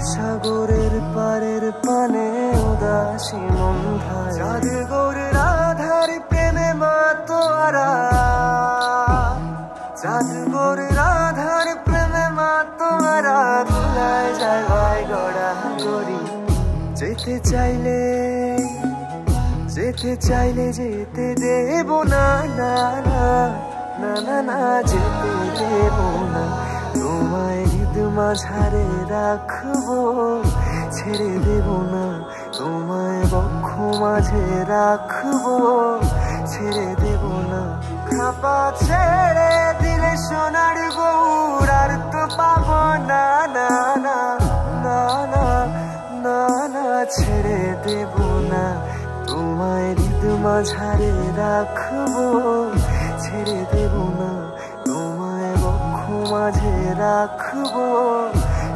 সাগরের পারের পানে উদাসী মন্ধায় জাদুঘরের আধার প্রেমে মাতোয়ারা জাদুঘরের আধার প্রেমে মাতোয়ারা ধুলায় জায়গায় গড়া গড়ি যেতে চাইলে যেতে দেব না না না না না না যেতে দেব না তোমায় হৃদ মাঝারে রাখবো ছেড়ে দেব না তোমায় বক্ষ মাঝে রাখবো ছেড়ে দেব না খাপা ছেড়ে দিলে সোনার গৌর আর তো পাবো না না না না না না না ছেড়ে দেব না তোমায় হৃদ মাঝারে রাখবো ছেড়ে দেব না তোমায় বক্ষ মাঝে রাখবো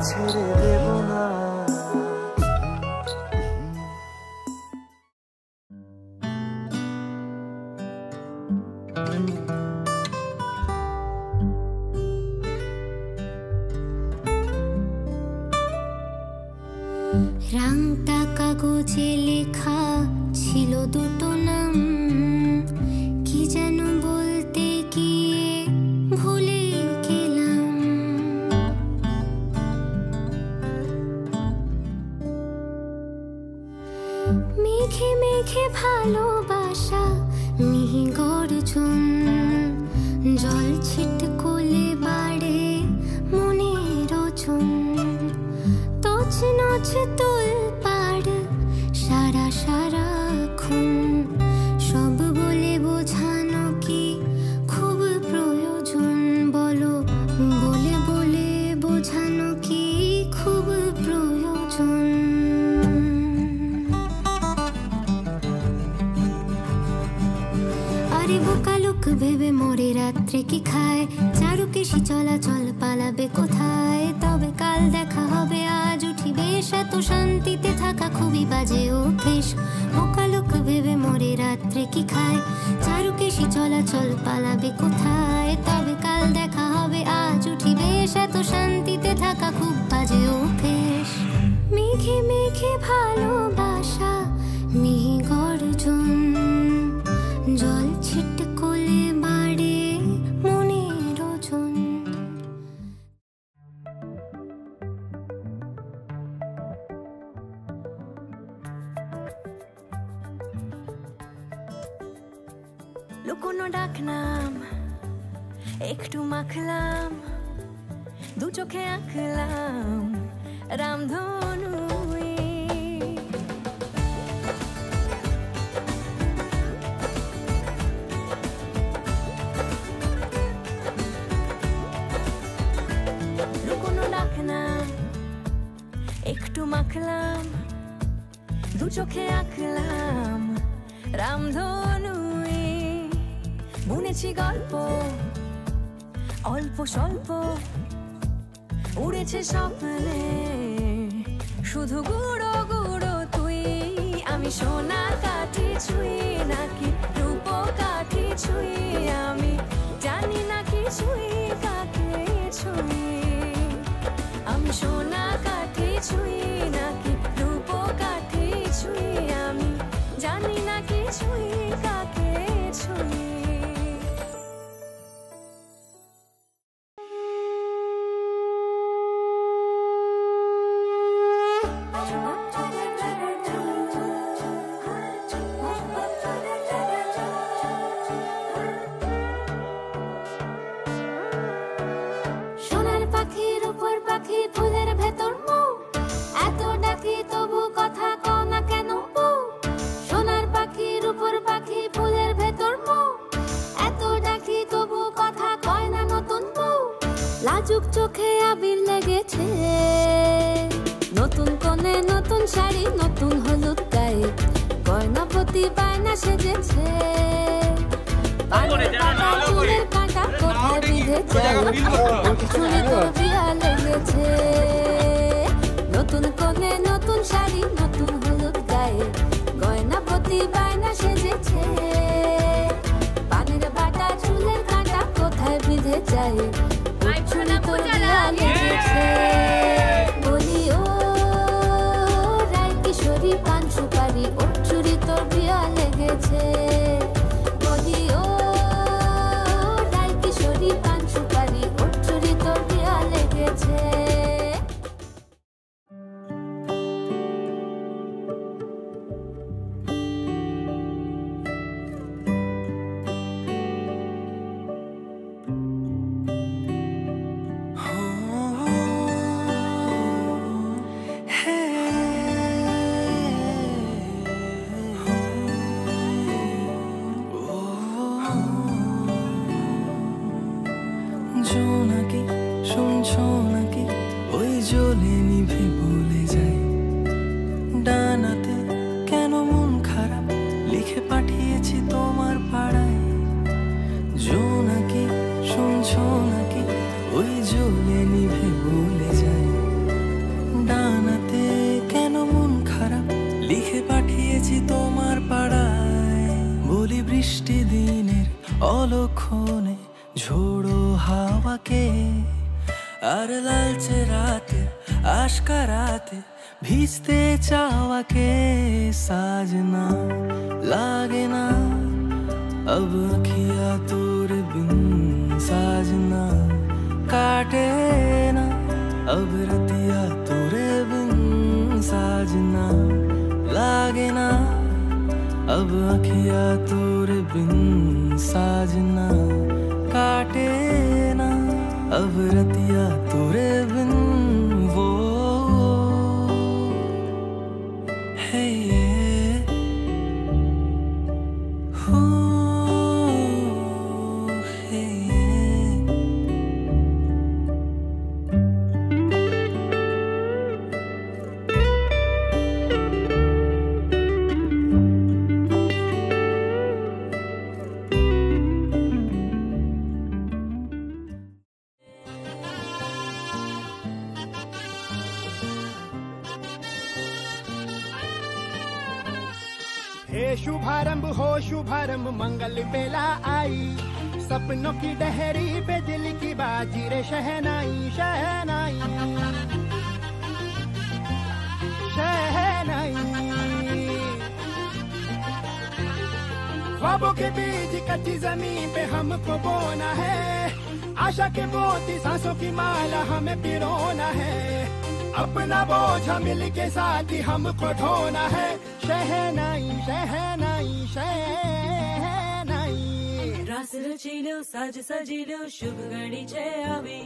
ছেড়ে দেব না রাংটা কাগজে লেখা ছিল দুটো নাম কি যেন বলতে গিয়ে ভুলে গেলাম মেঘে মেঘে ভালোবাসা মিহি গর্জন জল ছিট কোলে বাড়ে মনের ওজন নচ তোল পাড় সারা সারাক্ষণ সব বলে বোঝানো কি খুব প্রয়োজন বলো বলে বলে বোঝানো কি খুব প্রয়োজন আরে বোকা লোক ভেবে মরে রাত্রে কি খায় চারুকেশি চলাচল পালাবে কোথায় তবে কাল দেখা হবে আজ উঠি বেশ এত শান্তিতে থাকা খুবই বাজে অভ্যেস বোকা লোক ভেবে মরে রাত্রে কি খায় চারুকেশি চলাচল পালাবে কোথায় তবে কাল দেখা হবে আজ উঠি বেশ এত শান্তিতে থাকা খুব বাজে অভ্যেস মেঘে মেঘে ভালোবাসা মিহি গর্জন জল ছিট কোলে বাড়ে মনের ওজন লুকোনো ডাকনাম একটু মাখলাম দু চোখে আঁকলাম রামধনু লুকোনো ডাকনাম একটু মাখলাম দু চোখে আঁকলাম রামধনু বুনেছি গল্প অল্প স্বল্প উড়েছে স্বপ্নে শুধু গুঁড়ো গুঁড়ো তুই আমি সোনা কাঠি ছুঁই নাকি রূপ কাঠি ছুঁই আমি জানি না কি ছুঁই কাকে ছুঁই আমি সোনা কাঠি ছুঁই নাকি রূপ কাঠি ছুঁই আমি জানি না কি ছুঁই কাকে ছুঁই লাজুক চোখে আবির লেগেছে নতুন কোণে নতুন শাড়ি নতুন হলুদ গায়ে গয়নাপতি বায়না সেজেছে চুলের কাঁটা কোথায় বিঁধেছে চুলে তো বিয়া লেগেছে নতুন কোণে নতুন শাড়ি নতুন হলুদ গায়ে গয়নাপতি বায়না সেজেছে পানের বাটা চুলের কাঁটা কোথায় বিঁধে যায় বলি ও ক্ষণে ঝোড়ো হাওয়াকে আর লালচে রাতে আশকা রাতে ভিজতে চাওয়াকে साजना लागे ना अब अखियाँ तोरे बिन साजना काटे ना अब रतिया तोरे बिन साजना लागे ना अब अखियाँ तोरे बिन साजना काटे ना अब रतिया तोरे बिन वो है हो है शुभारंभ हो शुभारंभ मंगल बेला आई सपनों की डहरी पे दिल की बाजी रे शहनाई शहनाई शहनाई ख्वाबों के बीच कच्ची जमीन पे हमको बोना है आशा के मोती सांसों की माला हमें पिरोना है अपना बोझ मिल के साथ ही हमको ढोना है शहनाई शहनाई शहनाई रास रचिलो साज सजिलो शुभ घड़ी छे आवी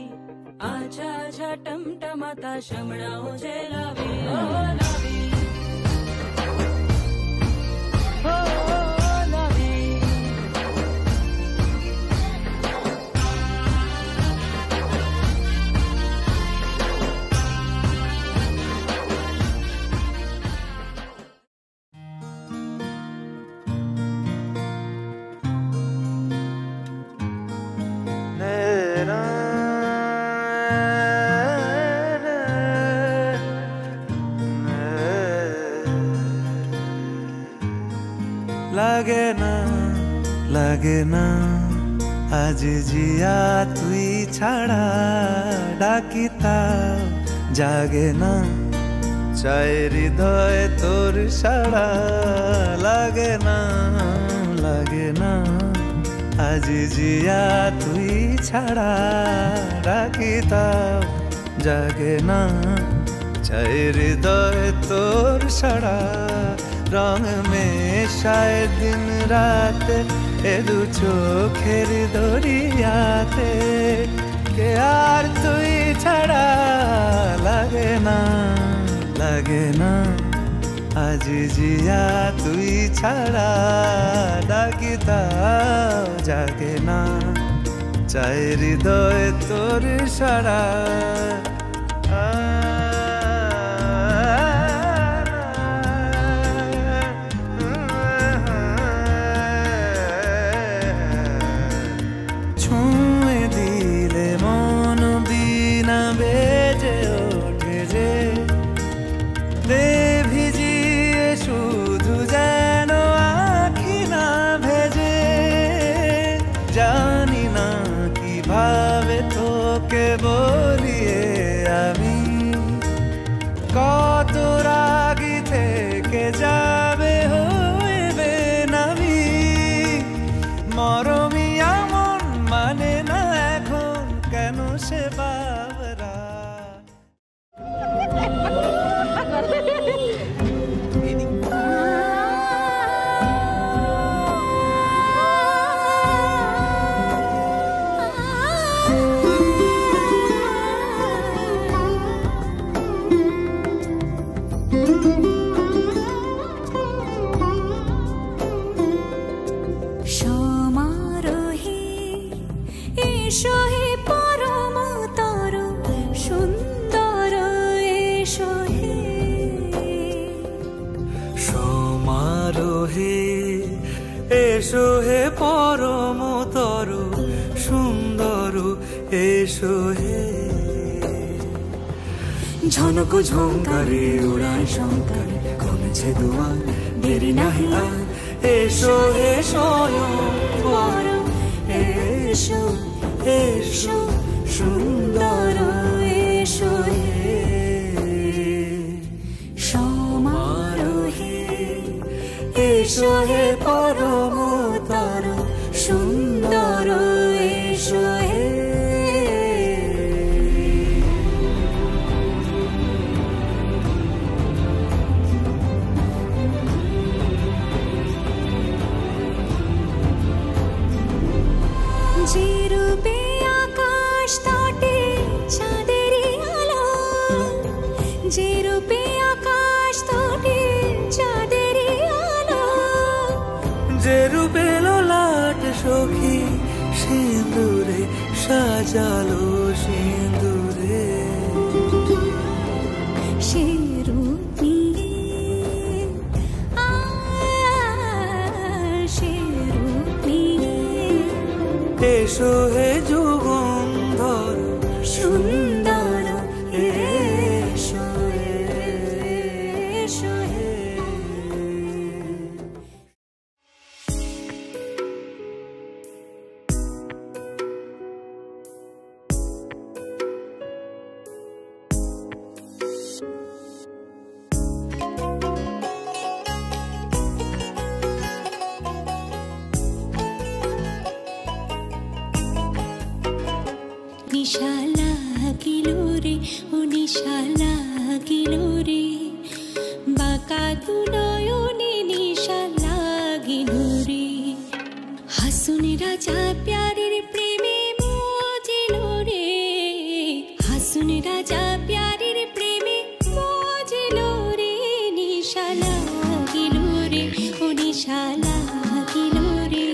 आछा आछा टमटमाता शमणाओ छे लावी ओ लावी ओ लावी লাগে না আজ জিয়া তুই ছাড়া ডাকিতা জাগে না চাই হৃদয় তোর সাড়া লাগে না আজ জিয়া তুই ছাড়া ডাকিতা জাগে না চাই হৃদয় তোর সাড়া रंग में शायद दिन रात ए दू चोखेर दरियाते के यार तुई छड़ा लागे ना आज जिया तुई छड़ा डाकिता जागे ना चाय हृदय तोर साड़ा বলিয়ে আমি কত রাগি থেকে যাবে হইবে নামি মরমি এমন মানে না এখন কেন সে বাবরা এসো হে পরম তরু সুন্দর এসো হে ঝনক ঝঙ্কারে উড়ায় শঙ্কারে কমেছে দুয়ার দেরি নাহি আর এসো হে স্বয়ং পরম এসো এসো সুন্দর এসো হে সমারোহে এসো হে পরমতর সুন্দর এসো হে যে রূপে আকাশ তটে চাঁদেরই আলো যে রূপে আকাশ তটে চাঁদেরই আলো যে রূপে লোলাট সখী সিঁদুরে সাজালো সিঁদুরে সে রূপ নিয়ে সে রূপ নিয়ে এসো হে যুগন্ধর সুন্দর এসো এসো নিশা লাগিলো রে ও নিশা লাগিলো রে বাঁকা দু নয়নে নিশা লাগিলো রে হাসুন রাজা প্যারের প্রেমে মজিলো রে হাসুন রাজা প্যারের প্রেমে মজিলো রে নিশা লাগিলো রে ও নিশা লাগিলো রে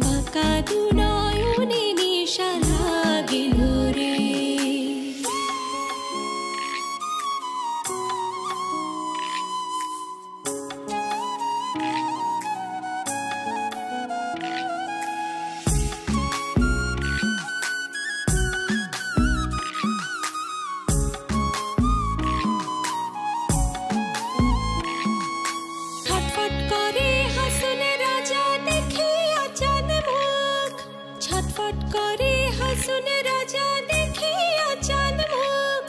বাঁকা দু নয়নে নিশা লাগিলো রে ছটফট করে হাসুন রাজা দেখিয়া চাঁদ মুখ ছটফট করে হাসুন রাজা দেখিয়া চাঁদ মুখ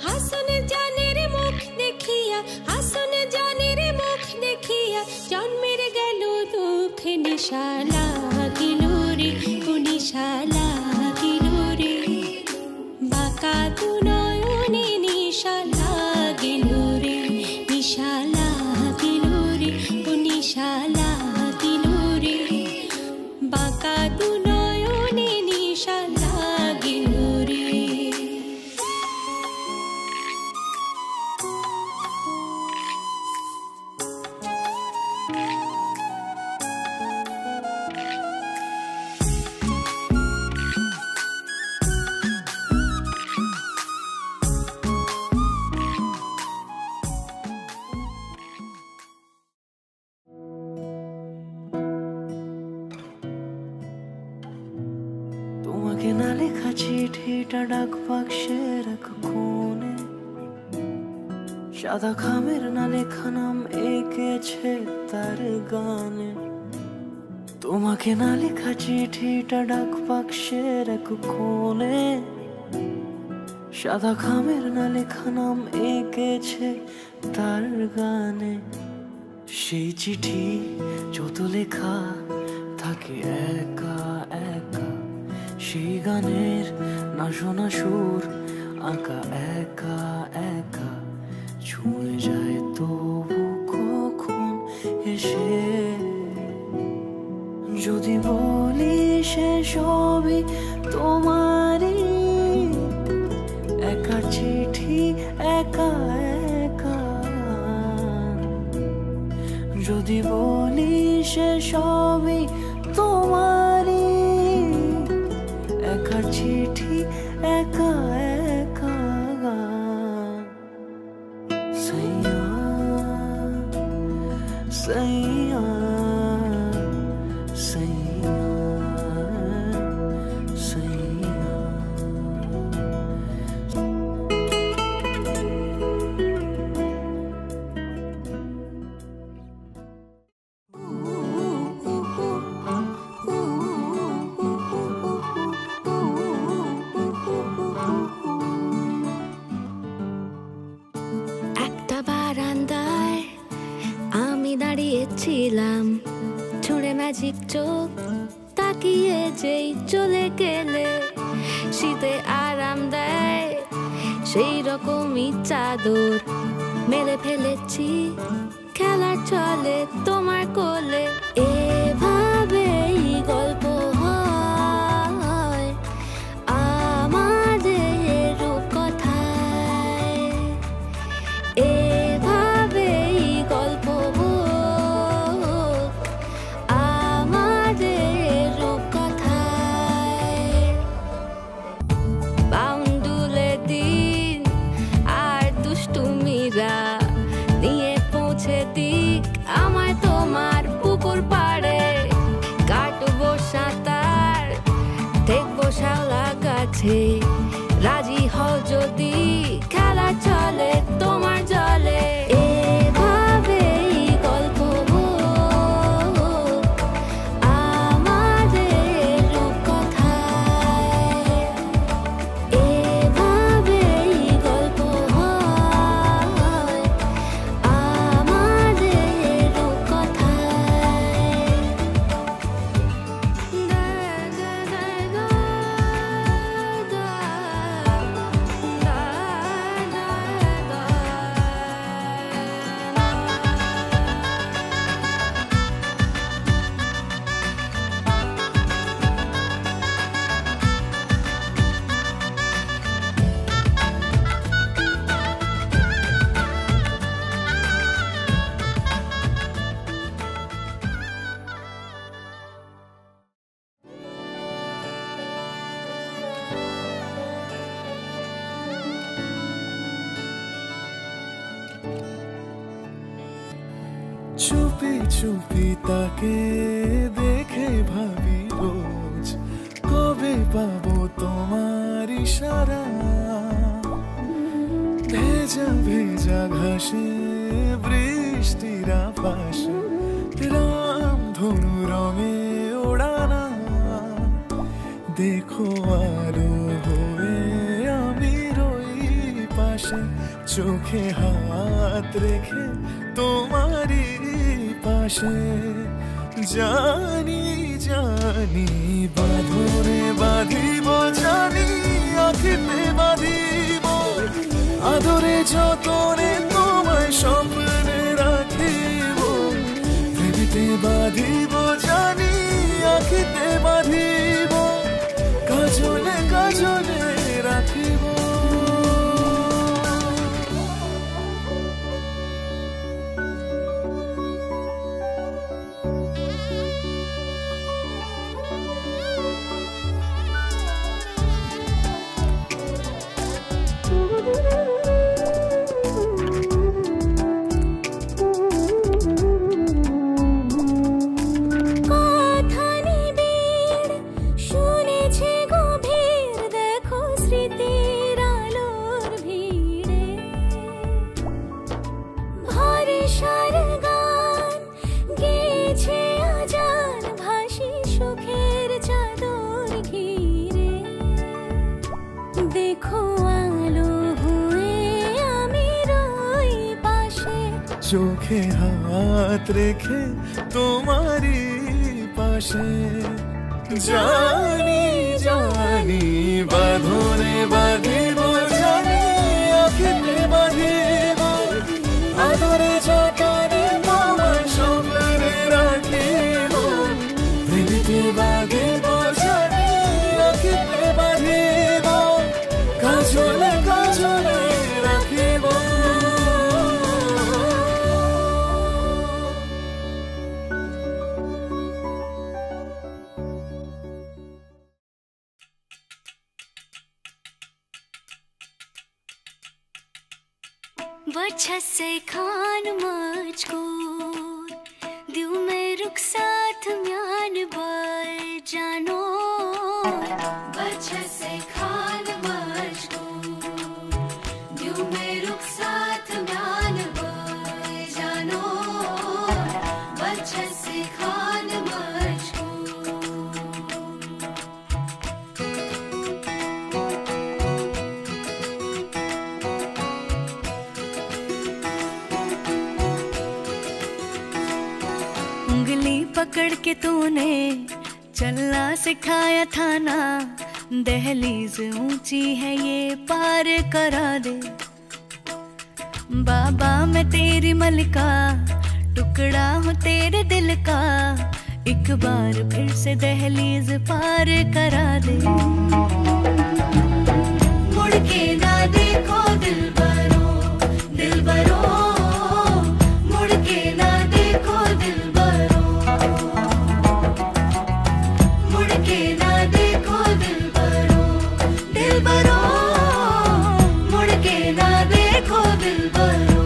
হাসুন জানের মুখ দেখিয়া হাসুন জানের মুখ দেখিয়া জন্মের গেল দুঃখ নিশা লাগিল রে ও নিশা লাগিল রে বাঁকা দু নয়নে নিশা লাগিল রে নিশা লাগিল রে ও নিশা লাগিল রে বাঁকা দু নয়নে নিশা লাগিল রে তোমাকে না লেখা চিঠিটা ডাক বাক্সের এক কোণে সাদা খামের না লেখা নাম এঁকেছে তার গানে তোমাকে না লেখা চিঠিটা ডাক বাক্সের এক কোণে সাদা খামের না লেখা নাম এঁকেছে তার গানে সেই চিঠি যত লেখা থাকে একা একা সেই গানের না শোনা সুর আঁকা একা একা ছুঁয়ে যায় তবু কখন এসে যদি বলি সে সবই তোমারই একা চিঠি একা একা যদি বলি সে সবই তোমারই একা চিঠি একা একা সাইয়া সাইয়া সাইয়া সাইয়া ভেবেছিলাম ছুঁড়ে ম্যাজিক চোখ তাকিয়ে যেই চলে গেলে শীতে আরাম দেয় সেই রকমই চাদর মেলে ফেলেছি খেলার চলে তোমার কোলে এভাবেই গল্প হয় আমাদের রূপকথায় এভাবেই গল্প হোক আমাদের রূপকথায় বাউন্ডুলে দিন আর দুষ্টুমিরা নিয়ে পৌঁছে দিক আমার তোমার পুকুর পাড়ে কাটবো সাঁতার দেখবো শাওলা গাছে রাজি হও যদি খেলা চলে তোমার জলে এভাবেই গল্প হোক আমাদের রূপকথায় এভাবেই গল্প হয় আমাদের রূপকথায় চুপি চুপি তাকে দেখে ভাবি রোজ কবে পাবো তোমার ইশারা ভেজা ভেজা ঘাসে বৃষ্টির আভাসে রামধনু রঙে ওড়ানা দেখো আলো হয়ে আমি রই পাশে চোখে হাত রেখে তোমারই পাশে জানি জানি বাঁধরে বাঁধিব জানি আঁখিতে বাঁধিব আদরে যতনে তোমায় স্বপ্নে রাখিব প্রেমেতে বাঁধিব জানি আঁখিতে বাঁধিব কাজলে কাজলে রাখিব চোখে হাত রেখে তোমারই পাশে জানি জানি বাঁধনে বাঁধিব জানি আঁখিতে বাঁধিব আদরে যতনে তোমায় স্বপ্নে রাখিব প্রেমেতে বাঁধিব জানি আঁখিতে বাঁধিব কাজলে কাজলে রাখিব बच्चा से खान मुझको दिल में रुख साथ म्यान बर जानो बच्चा से खान मुझको दिल में रुख साथ म्यान बर जानो बच्चा से खान मुझको उंगली पकड़ के तूने चलना सिखाया था ना, दहलीज ऊंची है ये पार करा दे। बाबा मैं तेरी मलिका, टुकड़ा हूँ तेरे दिल का, एक बार फिर से दहलीज पार करा दे। मुड़ के ना देखो दिलबरो, दिलबरो, मुड़ के ना देखो दिलबरो, मुड़ के ना देखो दिलबरो, दिलबरो, मुड़ के ना देखो दिलबरो।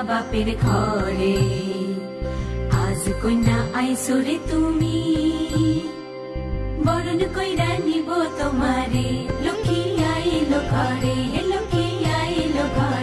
বাপের ঘরে আজ কন্যা আইসরে তুমি বরণ কইরা নিব তোমারে লক্ষ্মী আইলো ঘরে লক্ষ্মী আইলো ঘরে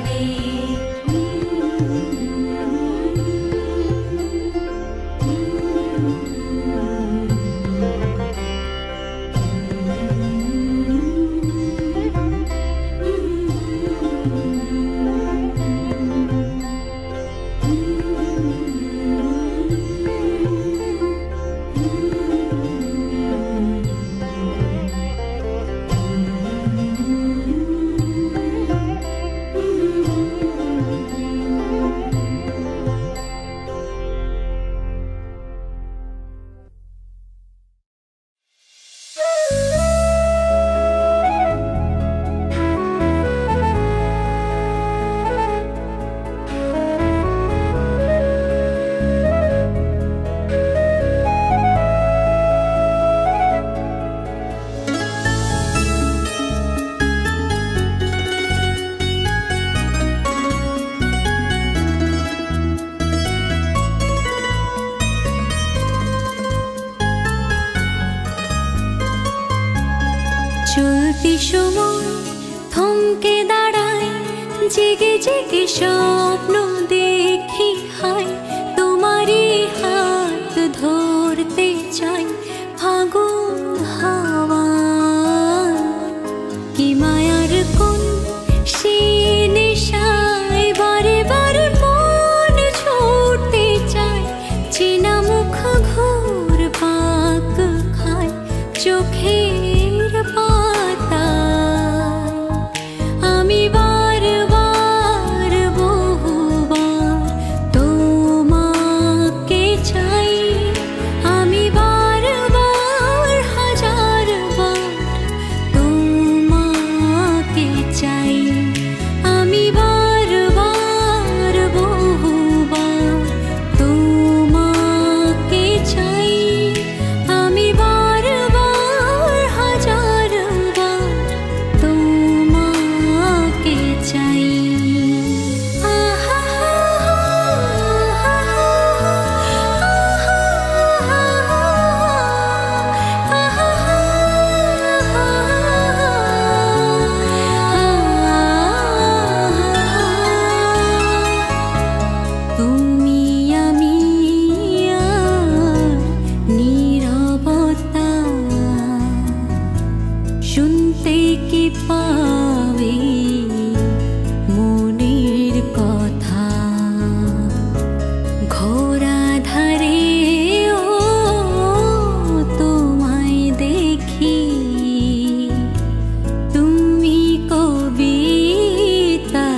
চলতি সময় থমকে দাঁড়ায়, জেগে জেগে স্বপ্ন দেখি হায়, তোমারই হাত ধরতে চাই ফাগুন হাওয়া। কি মায়ার কোন সে নেশায় বারে বারে মন ছুটতে চায়, চেনা মুখ ঘুর পাক খায় চোখের পাতায়। আমি বারবার বহুবার তোমাকে চাই, আমি বারবার হাজারবার তোমাকে চাই, আমি বারবার বহুবার তোমাকে চাই, আমি বারবার হাজারবার তোমাকে চাই। তুমি আমি আর নীরবতা, শুনতে কি পাবে মনের কথা, ঘোরা ধারে ও তোমায় দেখি, তুমি কবিতা,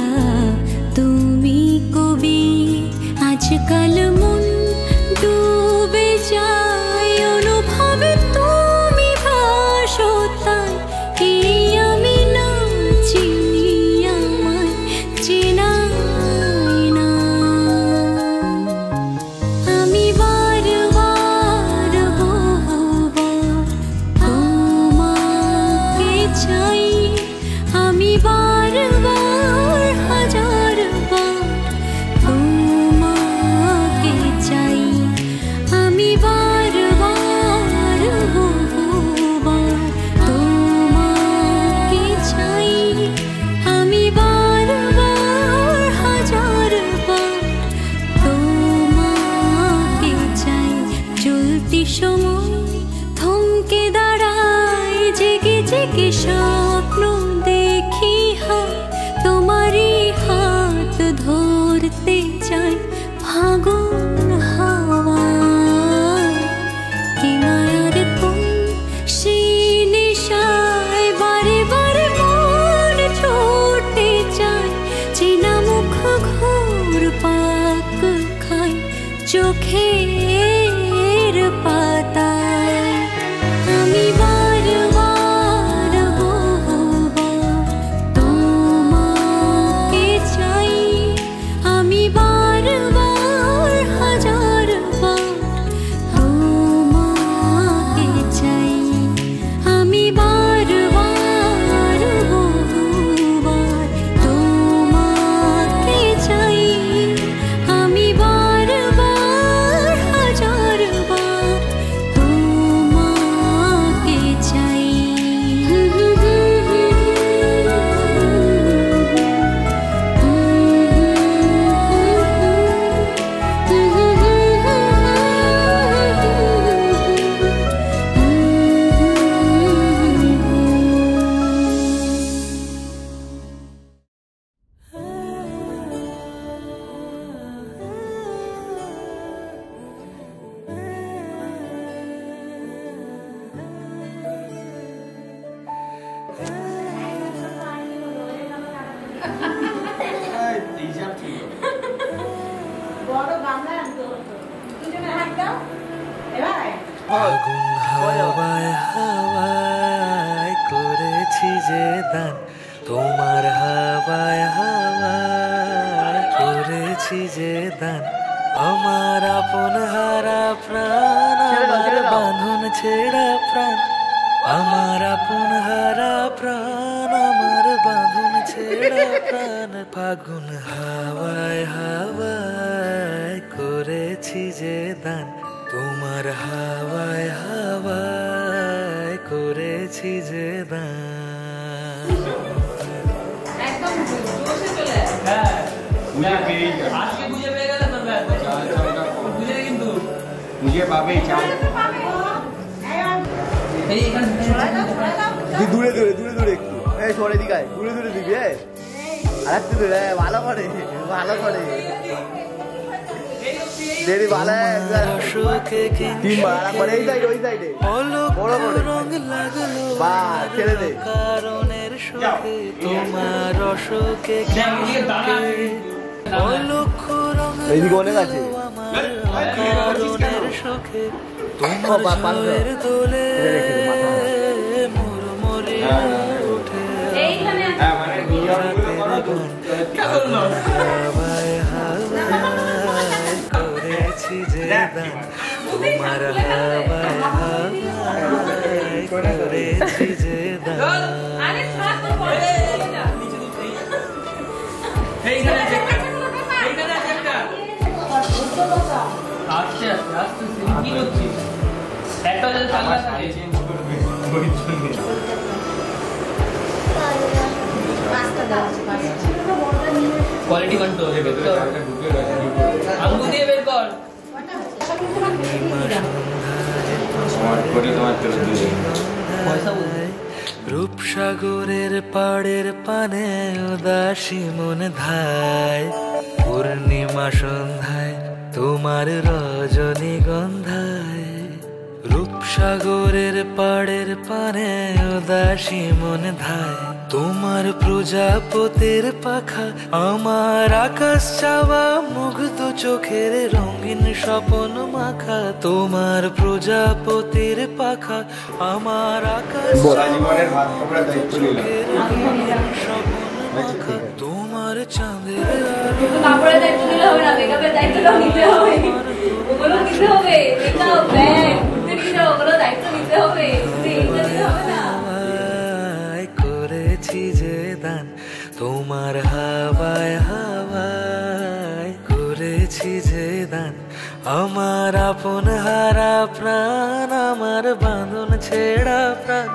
তুমি কবি। আজকাল মন ডুবে যায় অনুভবে, তুমি ভাসো তাই, এই আমি না চিনি আমায় চেনাই না। আমি বারবার বহুবার তোমাকে চাই, আমি বারবার হাজারবার তোমাকে চাই, আমি বারবার বহুবার তোমাকে চাই, আমি বারবার হাজারবার তোমাকে চাই। চলতি সময় থমকে দাঁড়ায়, জেগে জেগে স্বপ্ন দেখি হায়, তোমারই হাত ধরতে চাই ফাগুন হাওয়া। কি মায়ার কোন সে নেশায় বারে বারে মন ছুটতে চায়, চেনা মুখ ঘুর পাক খায় চোখের পাতায়। আমি বারবার বহুবার তোমাকে চাই, আমি বারবার হাজারবার তোমাকে চাই, আমি বারবার বহুবার তোমাকে চাই, আমি বারবার হাজারবার তোমাকে চাই। আগুন হাওয়ায় হাওয়ায় করেছি যে দান, তোমার হাওয়ায় হাওয়ায় করেছি যে দান। আমার আপন হারা প্রাণ, আমার বাঁধন ছেড়া প্রাণ, আমার আপন হারা প্রাণ, আমার বাঁধন ছেড়া প্রাণ। ফাগুন হাওয়ায় হাওয়ায় করেছি যে দান, তোমার হাওয়ায় হাওয়ায় করেছি যে দান। একদম জোশে চলে হ্যাঁ বুঝে পেয়ে গেল আজকে বুঝে পেয়ে গেল তোর ব্যাগ বুঝে কিন্তু বুঝে পাবেই চাল এই এখানে দূরে দূরে দূরে দূরে একটু এই সরে দিকায় দূরে দূরে দিবি আর একটু দূরে ভালো করে দেরি ভালো তিন ভাড়া করে এই সাইডে ওই সাইডে বড় করে বা ছেড়ে দে কারণের সুখে তোমার অশোকে অলক্ষ এইদিকে অনেক আছে কারণের সুখে তোমার দোলে মুরমুরে উঠে হাওয়ায় হাওয়ায় করেছি যে দান তোমার হাওয়ায় হাওয়ায় করেছি যে দান। আস্তে আস্তে আস্তে কি করছিস একটা যদি চাঙ্গা থাকে চেঞ্জ করবে ওই জন্য কোয়ালিটি কন্ট্রোল আঙ্গুল দিয়ে বের কর রূপসাগরের পাড়ের পানে উদাসী মন ধায় পূর্ণিমা সন্ধ্যায় তোমার রজনীগন্ধায় রূপসাগরের পাড়ের পানে উদাসী মন ধায় তোমার প্রজাপতির পাখা আমার আকাশ চাওয়া মুগ্ধ চোখের রঙিন স্বপ্ন মাখা তোমার প্রজাপতির পাখা আমার আকাশ চোখের রঙিন স্বপ্ন মাখা তোমার চাঁদের কাপড়ের দায়িত্ব দিলে হবে না মেকআপের দায়িত্বটাও নিতে হবে ওগুলো নিতে হবে মেকআপ ব্যাগ ঘুরতে নিতে হবে ওগুলো দায়িত্ব নিতে হবে এইটা দিতে হবে না করেছি যে দান তোমার হাওয়ায় হাওয়ায় করেছি যে দান আমার আপন হারা প্রাণ আমার বাঁধন ছেড়া প্রাণ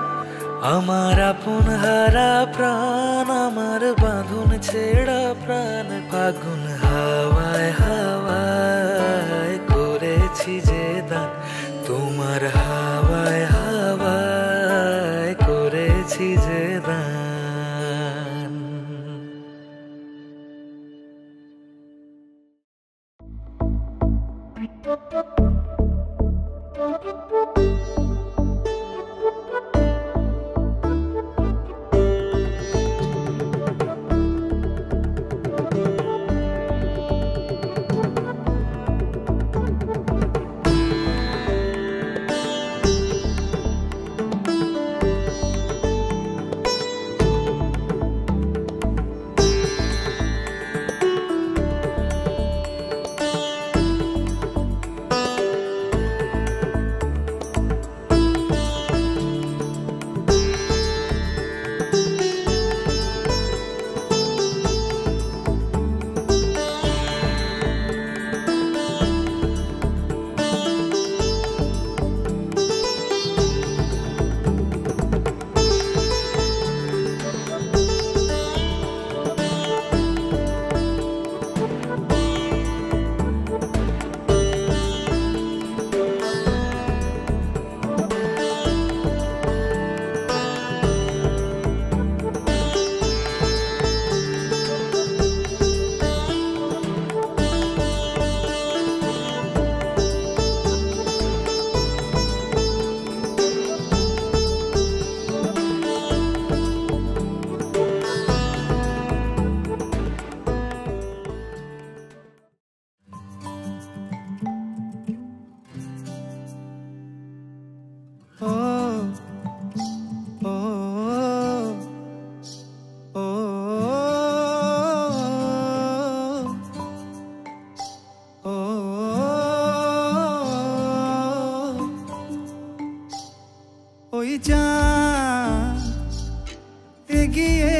আমার আপন হারা প্রাণ আমার বাঁধন ছেড়া প্রাণ ফাগুন হাওয়ায় হাওয়ায় করেছি যে দান তোমার হাওয়ায় হাওয়ায় করেছি যে দান। এগিয়ে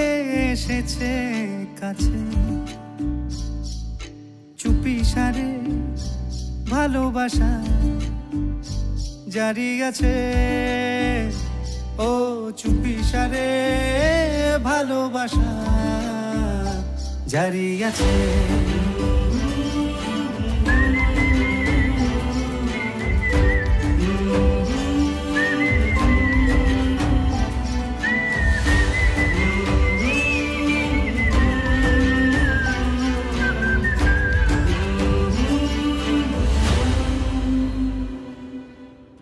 এসেছে কাছে চুপি সারে ভালোবাসা জারি আছে ও চুপি সারে ভালোবাসা জারি আছে।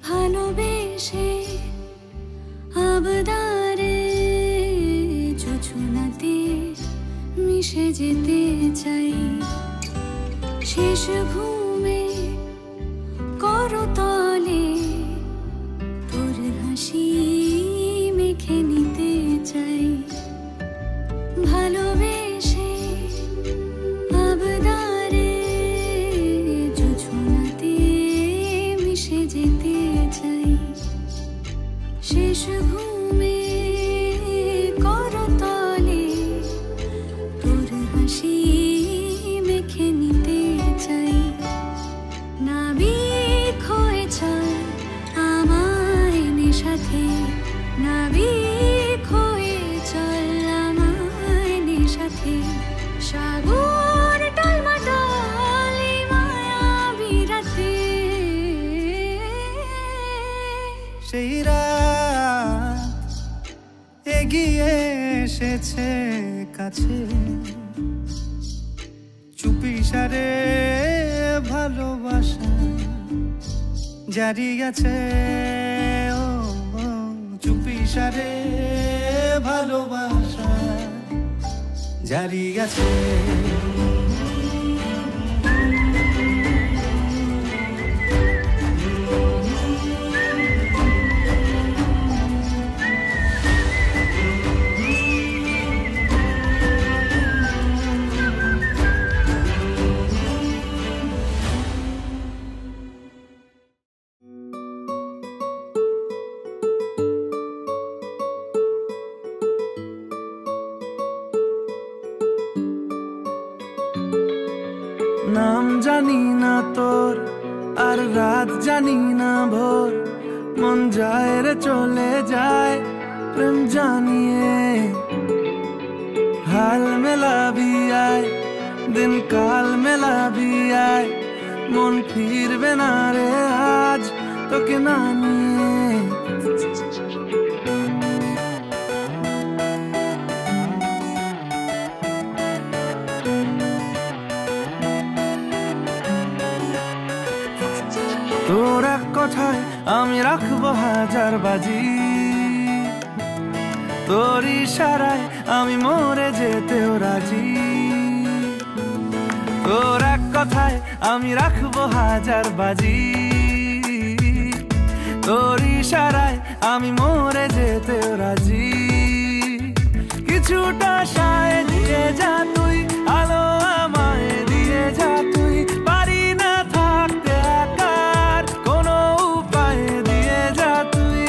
ভালোবেসে আবদারে যোছনাতে মিশে যেতে চাই, শেষ ঘুমে করতলে তোর হাসি মেখে নিতে চাই। ভালোবেসে আবদারে যোছনাতে মিশে যেতে চাই, শেষ ঘুমে করতলে তোর হাসি মেখে নিতে চাই। নাবিক হয়ে চল আমায় নেশাতে, নাবিক হয়ে চল আমায় নেশাতে। সাগর টলমটল মায়াবী রাতে, সেই রাত এগিয়ে এসেছে কাছে, চুপি সারে ভালোবাসা জারি আছে। ও চুপি সারে ভালোবাসা জারি আছে। নাম জানি না তোর আর রাত জানি না ভোর, মন যায় রে চলে যায় প্রেম জানিয়ে। হাল মেলাবি আয় দিন কাল মেলাবি আয়, মন ফিরবে না রে আজ তোকে না নিয়ে। তোর এক কথায় আমি রাখবো হাজার বাজি, তোর ইশারায় আমি মরে যেতেও রাজি। তোর এক কথায় আমি রাখবো হাজার বাজি, তোর ইশারায় আমি মরে যেতেও রাজি। কিছুটা সায় দিয়ে যা তুই, আলো আমায় দিয়ে যা তুই, পারি না থাকতে একার কোনো উপায় দিয়ে যা তুই।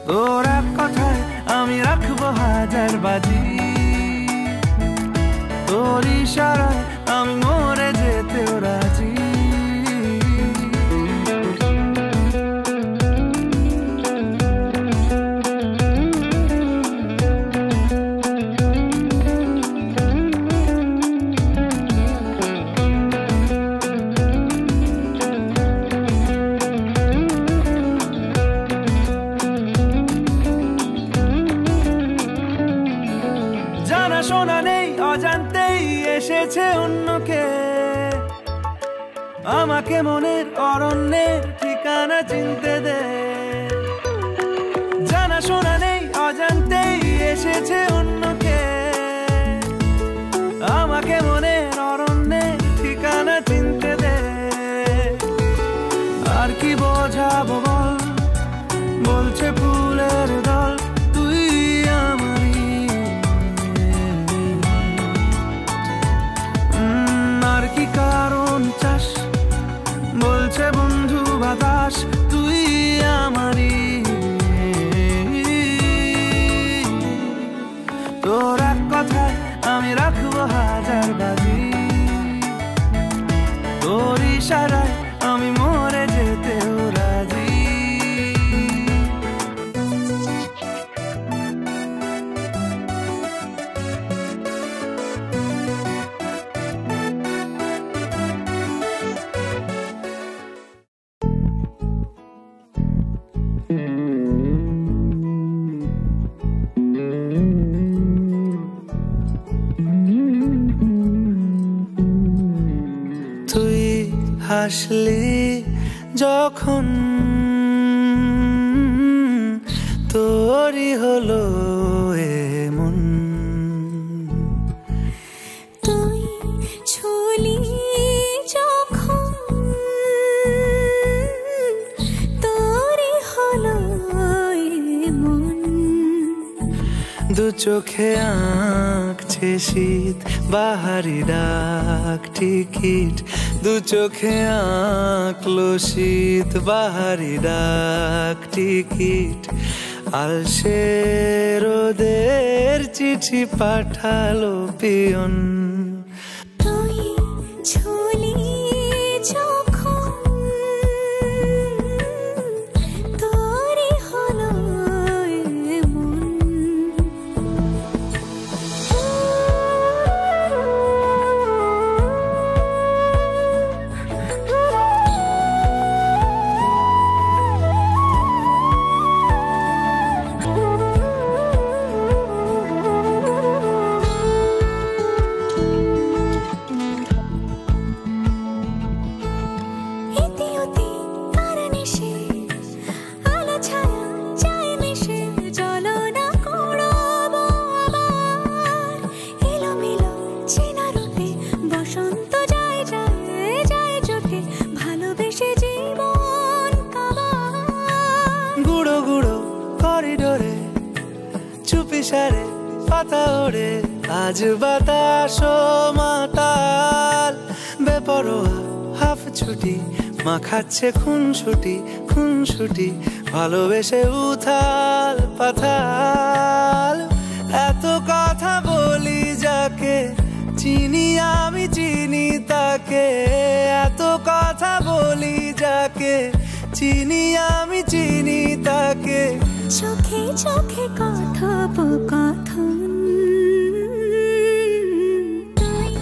তোর এক কথায় আমি রাখবো হাজার বাজি, তোর ইশারায় আমি মরে যেতেও রাজি। জানা শোনা নেই অজান্তেই এসেছে অন্যকে, আমাকে মনের অরণ্যের ঠিকানা চিনতে দে। জানা শোনা নেই অজান্তেই এসেছে অন্যকে, আমাকে মনের অরণ্যের ঠিকানা চিনতে দে। আর কি বোঝাবো বল, বলছে ফুলের দল তুই আমারই। আর কি কারণ চাস, বলছে বন্ধু বাতাস তুই আমার। হাসলি যখন তোরই হলো এমন, তুই ছুলি যখন তোরই হলো এমন। দু চোখে আঁকছে শীত বাহারি ডাক টিকিট, দু চোখে আঁকলো শীত বাহারি ডাক টিকিট। আলসে রোদের চিঠি পাঠালো পিয়ন, তুই ছুলি যখন তোরই হলো এমন। সারে পাতা ওড়ে আজ বাতাস মাতাল, বেপরোয়া হাফ ছুটি মাখাচ্ছে খুনসুটি খুনসুটি, ভালোবেসে উথাল পাথাল। এত কথা বলি যাকে চিনি আমি চিনি তাকে, এত কথা বলি যাকে চিনি আমি চিনি তাকে। চোখে চোখে কথোপকথন, তুই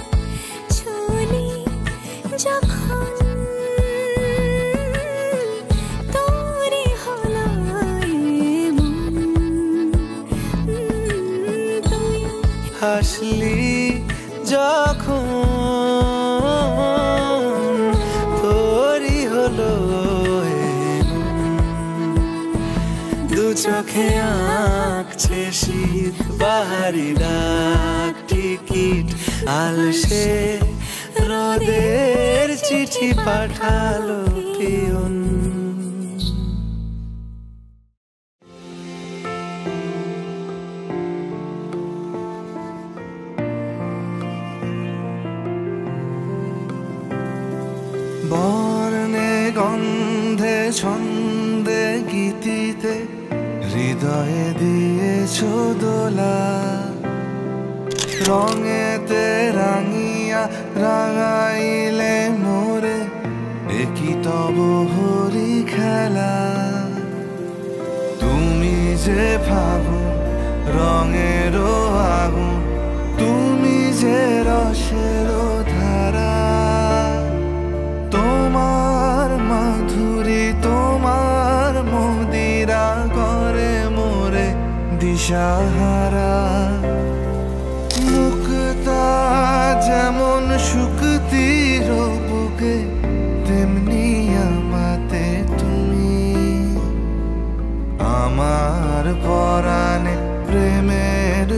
ছুলি যখন তোরই হলো এমন। তুই হাসলি যখন তোরই হলো দু চোখে আঁকছে শীত বাহারি ডাক টিকিট, আলসে রোদের চিঠি পাঠালো পিয়ন। বর্ণে গন্ধে ছন্দে গীতিতে হৃদয়ে দিয়েছ দোলা, রঙেতে রাঙিয়া রাঙাইলে মোরে একই তব হরি খেলা। তুমি যে ফাগুন রঙেরও আগুন, তুমি যে রসেরও ধারা, তোমার মাধুরী তোমার মদিরা করে মোরে দিশাহারা। মুক্তা যেমন শুকতির বুকে, তেমনি আমাতে তুমি। আমার পরাণে প্রেমের